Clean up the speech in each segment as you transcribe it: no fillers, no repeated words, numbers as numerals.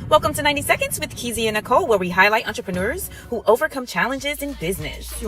Welcome to 90 Seconds with KeyziaNikole, where we highlight entrepreneurs who overcome challenges in business.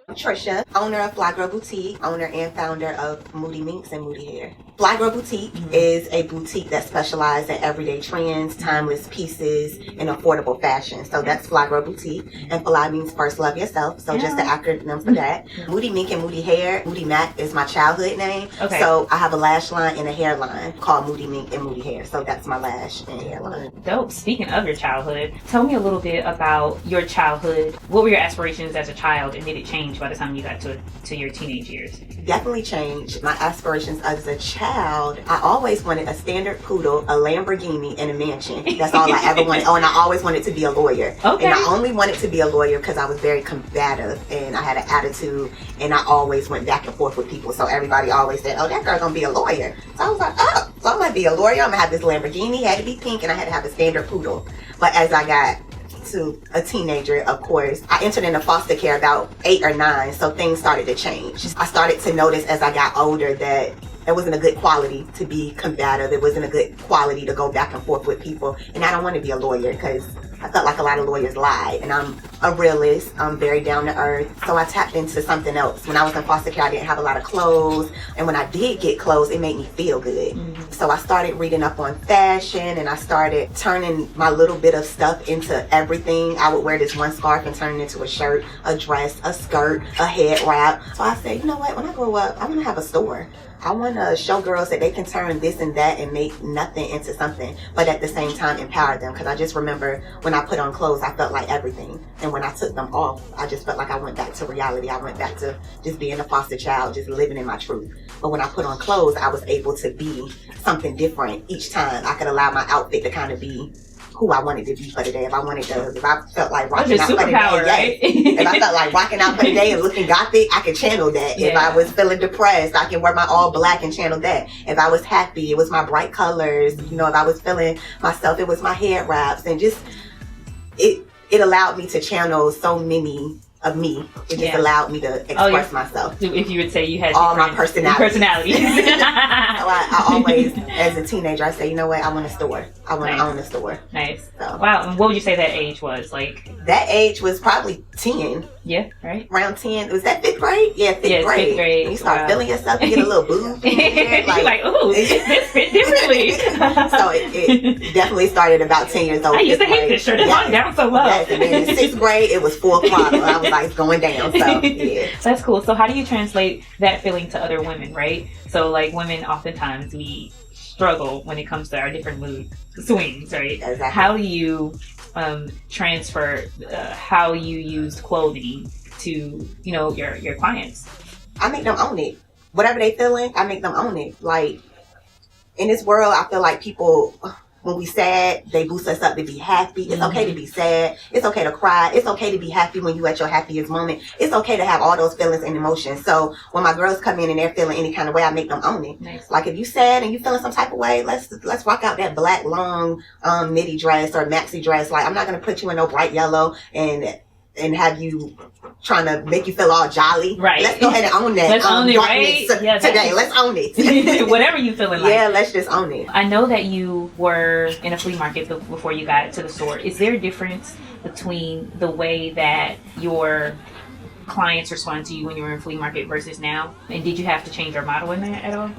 Latricia, owner of Fly Girl Boutique, owner and founder of Moody Minks and Moody Hair. Fly Girl Boutique is a boutique that specializes in everyday trends, timeless pieces, and affordable fashion. So that's Fly Girl Boutique. And Fly means first love yourself. So just the acronym for that. Moody Mink and Moody Hair. Moody Mac is my childhood name. Okay. So I have a lash line and a hair line called Moody Mink and Moody Hair. So that's my lash and hair line. Dope. Speaking of your childhood, tell me a little bit about your childhood. What were your aspirations as a child, and did it change by the time you got to your teenage years? Definitely changed. My aspirations as a child, I always wanted a standard poodle, a Lamborghini, and a mansion. That's all I ever wanted. Oh, and I always wanted to be a lawyer. Okay. And I only wanted to be a lawyer because I was very combative and I had an attitude, and I always went back and forth with people. So everybody always said, oh, that girl's gonna be a lawyer. So I was like, oh, so I'm gonna be a lawyer. I'm gonna have this Lamborghini, it had to be pink, and I had to have a standard poodle. But as I got to a teenager, of course, I entered into foster care about 8 or 9, so things started to change. I started to notice as I got older that it wasn't a good quality to be combative. It wasn't a good quality to go back and forth with people. And I don't want to be a lawyer because I felt like a lot of lawyers lie. And I'm a realist. I'm very down to earth. So I tapped into something else. When I was in foster care, I didn't have a lot of clothes. And when I did get clothes, it made me feel good. So I started reading up on fashion, and I started turning my little bit of stuff into everything. I would wear this one scarf and turn it into a shirt, a dress, a skirt, a head wrap. So I said, you know what? When I grow up, I'm going to have a store. I want to show girls that they can turn this and that and make nothing into something, but at the same time empower them. Because I just remember when I put on clothes, I felt like everything. And when I took them off, I just felt like I went back to reality. I went back to just being a foster child, just living in my truth. But when I put on clothes, I was able to be something different each time. I could allow my outfit to kind of be who I wanted to be for the day. If I felt like rocking out for the day, right? If I felt like rocking out for the day and looking gothic, I could channel that. Yeah. If I was feeling depressed, I can wear my all black and channel that. If I was happy, it was my bright colors. You know, if I was feeling myself, it was my head wraps. And just, it allowed me to channel so many of me. It just allowed me to express myself. If you would say you had all my personalities. So I always, as a teenager, I say, you know what, I want a store. I want to own a store. Nice. So. Wow. And what would you say that age was? Like, that age was probably 10. Yeah, right. Around 10. Was that 5th grade? Yeah, 5th grade. 5th grade. And you start feeling yourself, you get a little boob. You're like, ooh, this fit differently. So it definitely started about 10 years old. I used to hate this shirt. It's hung down so low. Yes, and then in 6th grade, it was full throttle. I was like, it's going down. So, yeah. That's cool. So how do you translate that feeling to other women, right? So, like, women, oftentimes, we struggle when it comes to our different mood swings, right? Exactly. How do you transfer how you use clothing to, your clients? I make them own it. Whatever they feeling, I make them own it. Like, in this world, I feel like people, when we sad, they boost us up to be happy. It's okay to be sad. It's okay to cry. It's okay to be happy when you at your happiest moment. It's okay to have all those feelings and emotions. So when my girls come in and they're feeling any kind of way, I make them own it. Nice. Like, if you sad and you feeling some type of way, let's rock out that black long midi dress or maxi dress. Like, I'm not gonna put you in no bright yellow and have you trying to make you feel all jolly. Right. Let's go ahead and own that. Let's own it, right? Yeah, today, let's own it. Whatever you feeling like. Yeah, let's just own it. I know that you were in a flea market before you got to the store. Is there a difference between the way that your clients respond to you when you were in flea market versus now? And did you have to change your model in that at all?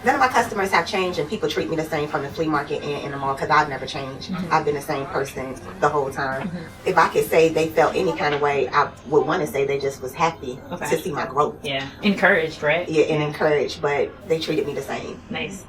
None of my customers have changed, and people treat me the same from the flea market and in the mall because I've never changed. I've been the same person the whole time. If I could say they felt any kind of way, I would want to say they just was happy to see my growth. Yeah, encouraged, right? Yeah, and encouraged, but they treated me the same. Nice.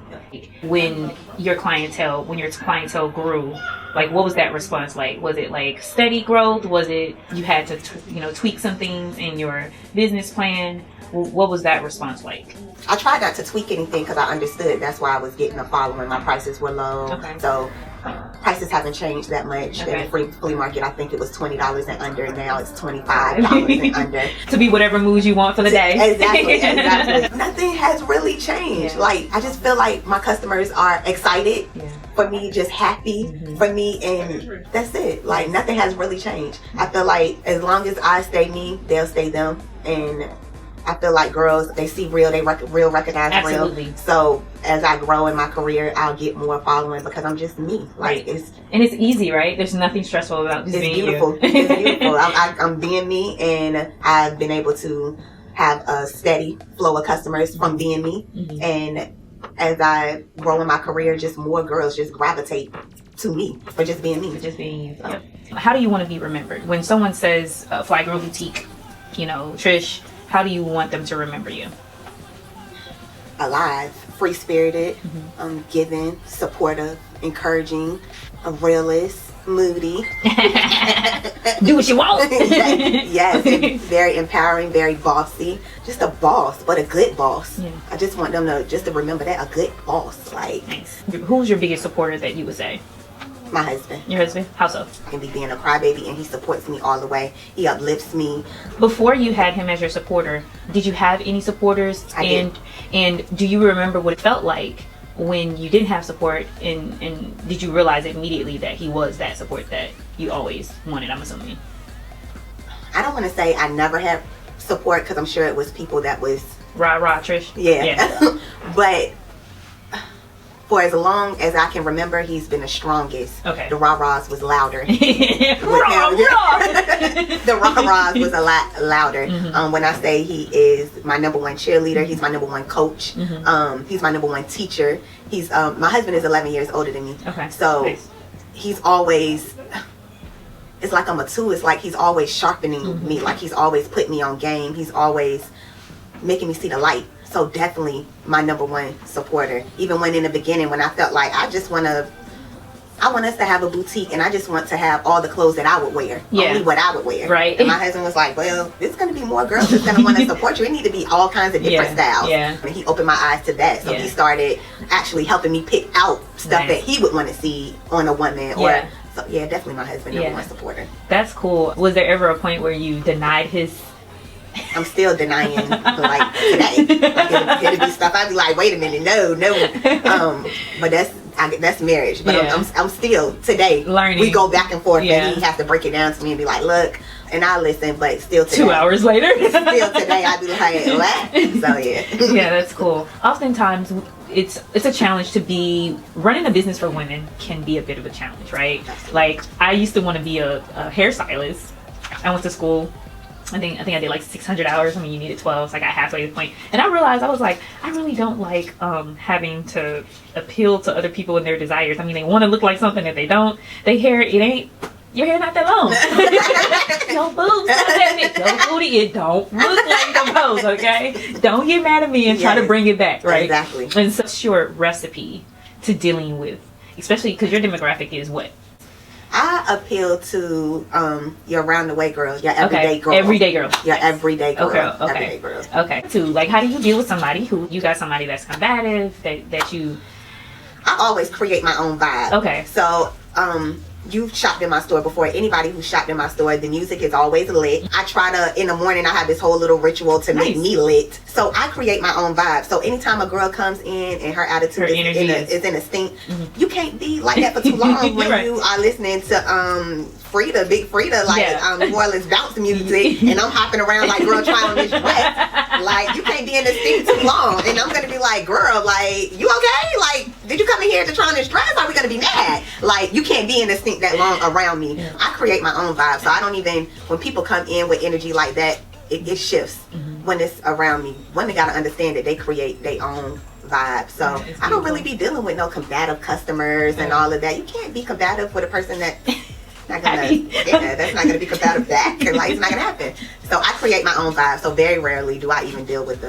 When your clientele grew, like, what was that response like? Was it like steady growth? Was it you had to tweak some things in your business plan? What was that response like? I tried not to tweak anything because I understood that's why I was getting a following. My prices were low. Okay. So prices haven't changed that much. Okay. In the flea market, I think it was $20 and under. Now it's $25 and under. To be whatever mood you want for the day. Exactly. Nothing has really changed. Yeah. Like, I just feel like my customers are excited for me, just happy for me, and that's it. Like, nothing has really changed. I feel like as long as I stay me, they'll stay them. And I feel like girls, they see real, they real recognize Absolutely. real. So as I grow in my career, I'll get more following because I'm just me. Like, right. It's easy, right? There's nothing stressful about just being beautiful. you. It's beautiful. I'm being me, and I've been able to have a steady flow of customers from being me. Mm-hmm. And as I grow in my career, just more girls just gravitate to me for just being me. Just being you. So. Yep. How do you want to be remembered? When someone says Fly Girl Boutique, you know, Trish, how do you want them to remember you? Alive, free-spirited, giving, supportive, encouraging, a realist, moody. Do what you want. Yes, and very empowering, very bossy. Just a boss, but a good boss. Yeah. I just want them to remember that, a good boss. Like, Nice. Who's your biggest supporter that you would say? my husband. Your husband? How so? I can be being a crybaby, and he supports me all the way. He uplifts me. Before you had him as your supporter, did you have any supporters? I did. And do you remember what it felt like when you didn't have support? And did you realize immediately that he was that support that you always wanted, I'm assuming? I don't want to say I never had support, because I'm sure it was people that was... Rah, Trish? Yeah. But for as long as I can remember, he's been the strongest. Okay. The rah-rahs was louder. Rah. The rah-rahs was a lot louder. When I say he is my number one cheerleader, he's my number one coach. He's my number one teacher. He's my husband is 11 years older than me. Okay. So nice. He's always... It's like I'm a tool. It's like he's always sharpening me. Like he's always putting me on game. He's always making me see the light. So definitely my number one supporter. Even when in the beginning, when I felt like I want us to have a boutique, and I just want to have all the clothes that I would wear. Yeah. Only what I would wear. Right. And my husband was like, well, there's going to be more girls that's going to want to support you. It need to be all kinds of different styles. Yeah. And he opened my eyes to that. So he started actually helping me pick out stuff that he would want to see on a woman. Yeah. So yeah, definitely my husband, number one supporter. That's cool. Was there ever a point where you denied his... I'm still denying, like, today. Like, it'll be stuff I'd be like, wait a minute, no. But that's marriage. But I'm still, today, learning. We go back and forth, and he has to break it down to me and be like, look, and I listen, but still today. 2 hours later. Still today, I'd be like, what? So, yeah. Yeah, that's cool. Oftentimes, it's a challenge to be... Running a business for women can be a bit of a challenge, right? Like, I used to want to be a hairstylist. I went to school. I think I did like 600 hours. I mean, you needed 12, so I got halfway to the point. And I realized, I was like, I really don't like having to appeal to other people and their desires. I mean, they want to look like something that they don't. They hair, your hair not that long. Your boobs not that big. Your booty, it don't look like the pose, okay? Don't get mad at me and try to bring it back, right? Exactly. And so short recipe to dealing with, especially because your demographic is what? I appeal to your round the way girls, your everyday girls. Everyday girls. Your everyday girls. Okay. Everyday girls. Okay. So, like, how do you deal with somebody who you got somebody that's combative, that you... I always create my own vibe. Okay. So, you've shopped in my store before. Anybody who's shopped in my store, the music is always lit. I try to, in the morning, I have this whole little ritual to make me lit. So I create my own vibe. So anytime a girl comes in and her attitude is in a stink, you can't be like that for too long when you are listening to Frida, Big Frida, like New Orleans bounce music, and I'm hopping around like, girl, try on this dress. Like, you can't be in the stink too long. And I'm gonna be like, girl, like, you okay? Like, did you come in here to try on this dress? Are we gonna be mad? Like, you can't be in the stink that long around me. I create my own vibe. So I don't even, when people come in with energy like that, it shifts when it's around me. Women gotta understand that they create their own vibe. So I don't really be dealing with no combative customers and all of that. You can't be combative with a person that not gonna, that's not gonna be combative back. Like, it's not gonna happen. So I create my own vibe. So very rarely do I even deal with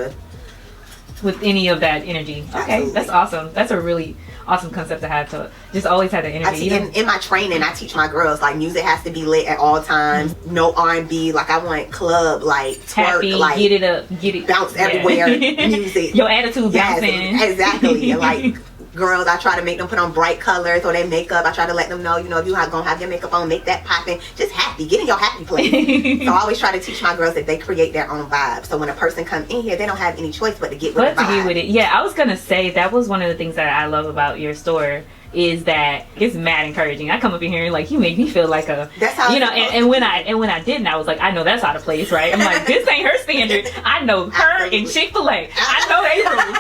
any of that energy. Okay, absolutely. That's awesome. That's a really awesome concept to have, to just always have the energy. In my training, I teach my girls, like, music has to be lit at all times. No R&B. Like, I want club, like, twerk, happy, like, get it up, get it, bounce everywhere. Music, your attitude bouncing. Exactly. Like, girls, I try to make them put on bright colors or their makeup. I try to let them know, if you're gonna have your makeup on, make that popping. Just happy. Get in your happy place. So I always try to teach my girls that they create their own vibe. So when a person comes in here, they don't have any choice but to get with the vibe. Yeah, I was gonna say that was one of the things that I love about your store is that it's mad encouraging. I come up in here and like, you make me feel like a, that's how, you know, and when I didn't, I was like, I know that's out of place, right? I'm like, this ain't her standard. I know her and Chick-fil-A. I know they rules.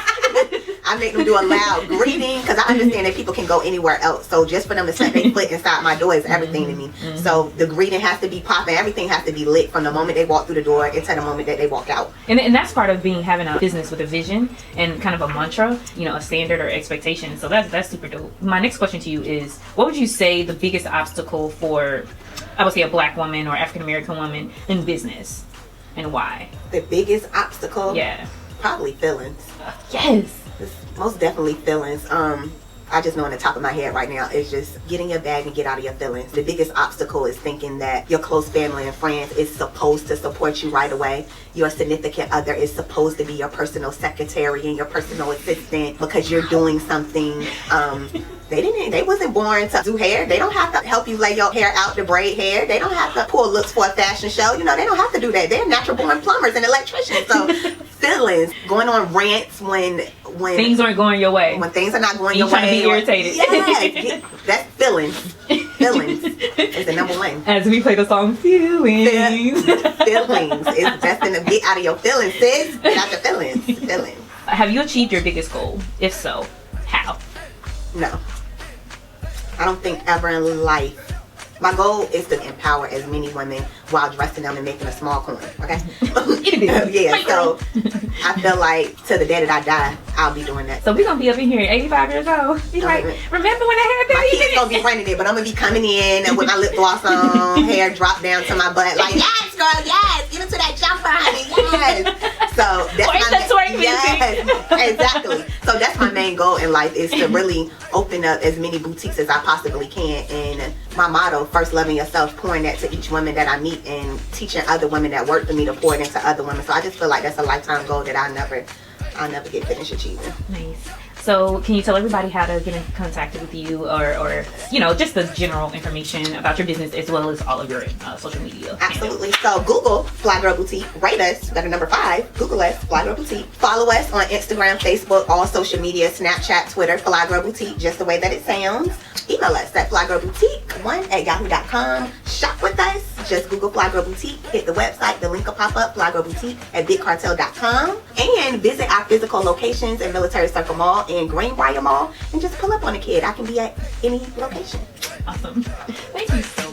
I make them do a loud greeting because I understand that people can go anywhere else. So just for them to set their foot inside my door is everything to me. So the greeting has to be popping. Everything has to be lit from the moment they walk through the door until the moment that they walk out. And that's part of having a business with a vision and kind of a mantra, you know, a standard or expectation. So that's super dope. My next question to you is, what would you say the biggest obstacle for, I would say, a Black woman or African American woman in business, and why? The biggest obstacle? Yeah. Probably feelings. Yes. It's most definitely feelings. I just know on the top of my head right now is just get in your bag and get out of your feelings. The biggest obstacle is thinking that your close family and friends is supposed to support you right away. Your significant other is supposed to be your personal secretary and your personal assistant because you're doing something. They wasn't born to do hair. They don't have to help you lay your hair out to braid hair. They don't have to pull looks for a fashion show. You know, they don't have to do that. They're natural born plumbers and electricians. So feelings, going on rants when things aren't going your way. When things are not going your way. Trying to be irritated. Yes, that's feelings. Feelings is the number one. As we play the song Feelings. Feelings. It's best to get out of your feelings, sis. Get out your feelings. Feelings. Have you achieved your biggest goal? If so, how? No. I don't think ever in life. My goal is to empower as many women while dressing them and making a small coin. Okay? Yeah, so I feel like to the day that I die, I'll be doing that. So we're going to be up in here at 85 years old. Be like, remember when I had that? My kids going to be running it, but I'm going to be coming in with my lip gloss on, hair dropped down to my butt. Like, yes, girl, yes. Get into that jumper, honey. Yes. So that's yes, exactly. So that's my main goal in life is to really open up as many boutiques as I possibly can. And my motto, first loving yourself, pouring that to each woman that I meet and teaching other women that work for me to pour it into other women. So I just feel like that's a lifetime goal that I'll never get finished achieving. Nice. So can you tell everybody how to get in contact with you or you know, just the general information about your business as well as all of your social media? Absolutely. So Google Fly Girl Boutique. Rate us. Letter number 5. Google us. Fly Girl Boutique. Follow us on Instagram, Facebook, all social media, Snapchat, Twitter. Fly Girl Boutique, just the way that it sounds. Email us at flygirlboutique1@yahoo.com. Shop with us. Just Google Fly Girl Boutique. Hit the website. The link will pop up. Fly Girl Boutique at bigcartel.com. And visit our physical locations in Military Circle Mall and Greenbrier Mall, and just pull up on a kid. I can be at any location. Awesome. Thank you so